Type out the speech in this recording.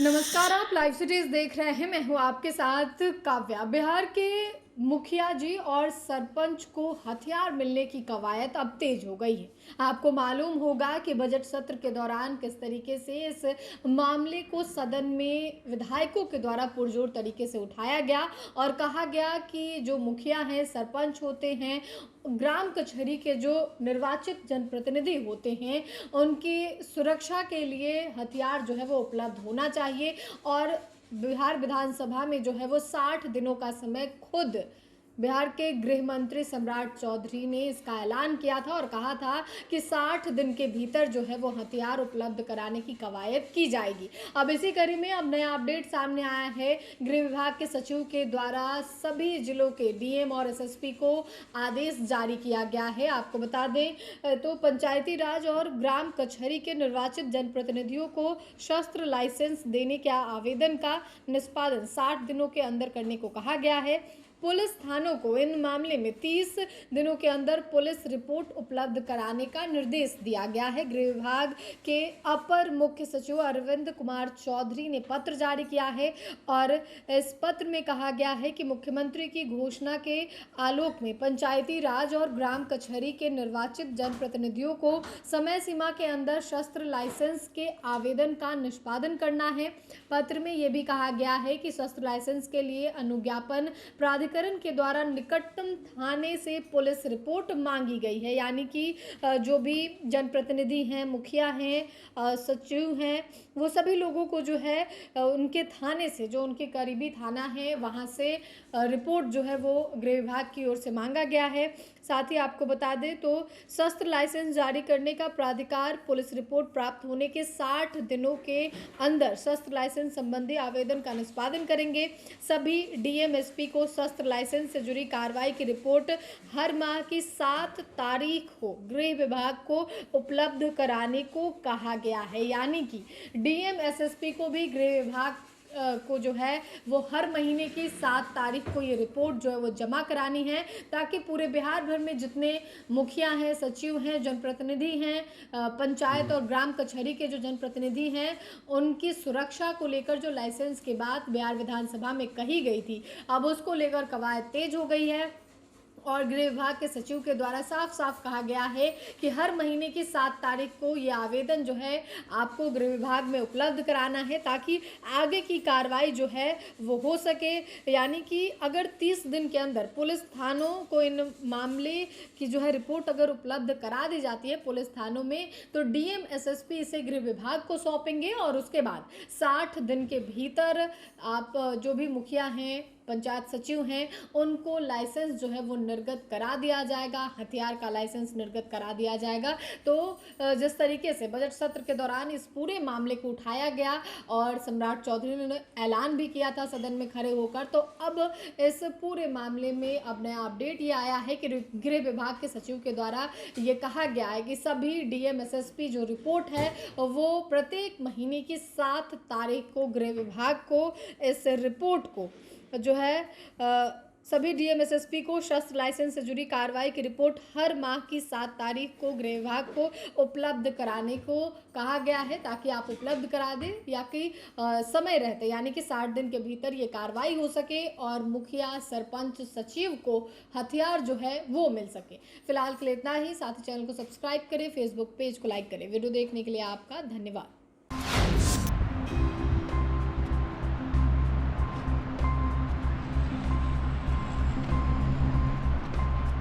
नमस्कार, आप live cities देख रहे हैं। मैं हूं आपके साथ काव्या। बिहार के मुखिया जी और सरपंच को हथियार मिलने की कवायद अब तेज हो गई है। आपको मालूम होगा कि बजट सत्र के दौरान किस तरीके से इस मामले को सदन में विधायकों के द्वारा पुरजोर तरीके से उठाया गया और कहा गया कि जो मुखिया हैं, सरपंच होते हैं, ग्राम कचहरी के जो निर्वाचित जनप्रतिनिधि होते हैं, उनकी सुरक्षा के लिए हथियार जो है वो उपलब्ध होना चाहिए। और बिहार विधानसभा में जो है वो 60 दिनों का समय खुद बिहार के गृह मंत्री सम्राट चौधरी ने इसका ऐलान किया था और कहा था कि 60 दिन के भीतर जो है वो हथियार उपलब्ध कराने की कवायद की जाएगी। अब इसी कड़ी में अब नया अपडेट सामने आया है। गृह विभाग के सचिव के द्वारा सभी जिलों के डीएम और एसएसपी को आदेश जारी किया गया है। आपको बता दें तो पंचायती राज और ग्राम कचहरी के निर्वाचित जनप्रतिनिधियों को शस्त्र लाइसेंस देने के आवेदन का निष्पादन 60 दिनों के अंदर करने को कहा गया है। पुलिस थानों को इन मामले में 30 दिनों के अंदर पुलिस रिपोर्ट उपलब्ध कराने का निर्देश दिया गया है। गृह विभाग के अपर मुख्य सचिव अरविंद कुमार चौधरी ने पत्र जारी किया है और इस पत्र में कहा गया है कि मुख्यमंत्री की घोषणा के आलोक में पंचायती राज और ग्राम कचहरी के निर्वाचित जनप्रतिनिधियों को समय सीमा के अंदर शस्त्र लाइसेंस के आवेदन का निष्पादन करना है। पत्र में यह भी कहा गया है कि शस्त्र लाइसेंस के लिए अनुज्ञापन प्राधिकरण के द्वारा निकटतम थाने से पुलिस रिपोर्ट मांगी गई है। यानी कि जो भी जनप्रतिनिधि हैं, मुखिया हैं, सचिव हैं, वो सभी लोगों को जो है उनके थाने से, जो उनके करीबी थाना है, वहाँ से रिपोर्ट जो है वो गृह विभाग की ओर से मांगा गया है। साथ ही आपको बता दें तो शस्त्र लाइसेंस जारी करने का प्राधिकार पुलिस रिपोर्ट प्राप्त होने के 60 दिनों के अंदर शस्त्र लाइसेंस संबंधी आवेदन का निष्पादन करेंगे। सभी डीएम एसपी को शस्त्र लाइसेंस से जुड़ी कार्रवाई की रिपोर्ट हर माह की 7 तारीख को गृह विभाग को उपलब्ध कराने को कहा गया है। यानी कि डीएम एसएसपी को भी गृह विभाग को जो है वो हर महीने की 7 तारीख को ये रिपोर्ट जो है वो जमा करानी है, ताकि पूरे बिहार भर में जितने मुखिया हैं, सचिव हैं, जनप्रतिनिधि हैं, पंचायत और ग्राम कचहरी के जो जनप्रतिनिधि हैं, उनकी सुरक्षा को लेकर जो लाइसेंस की बात बिहार विधानसभा में कही गई थी, अब उसको लेकर कवायद तेज हो गई है। और गृह विभाग के सचिव के द्वारा साफ साफ कहा गया है कि हर महीने की 7 तारीख को ये आवेदन जो है आपको गृह विभाग में उपलब्ध कराना है, ताकि आगे की कार्रवाई जो है वो हो सके। यानी कि अगर 30 दिन के अंदर पुलिस थानों को इन मामले की जो है रिपोर्ट अगर उपलब्ध करा दी जाती है पुलिस थानों में, तो डीएम एसएसपी इसे गृह विभाग को सौंपेंगे और उसके बाद 60 दिन के भीतर आप जो भी मुखिया हैं, पंचायत सचिव हैं, उनको लाइसेंस जो है वो निर्गत करा दिया जाएगा, हथियार का लाइसेंस निर्गत करा दिया जाएगा। तो जिस तरीके से बजट सत्र के दौरान इस पूरे मामले को उठाया गया और सम्राट चौधरी ने ऐलान भी किया था सदन में खड़े होकर, तो अब इस पूरे मामले में अब नया अपडेट ये आया है कि गृह विभाग के सचिव के द्वारा ये कहा गया है कि सभी डीएम एसएसपी जो रिपोर्ट है वो प्रत्येक महीने की 7 तारीख को गृह विभाग को इस रिपोर्ट को जो है सभी डीएम एसएसपी को शस्त्र लाइसेंस से जुड़ी कार्रवाई की रिपोर्ट हर माह की 7 तारीख को गृह विभाग को उपलब्ध कराने को कहा गया है, ताकि आप उपलब्ध करा दें या कि समय रहते, यानी कि 60 दिन के भीतर ये कार्रवाई हो सके और मुखिया, सरपंच, सचिव को हथियार जो है वो मिल सके। फिलहाल के लिए इतना ही। साथ ही चैनल को सब्सक्राइब करें, फेसबुक पेज को लाइक करें। वीडियो देखने के लिए आपका धन्यवाद।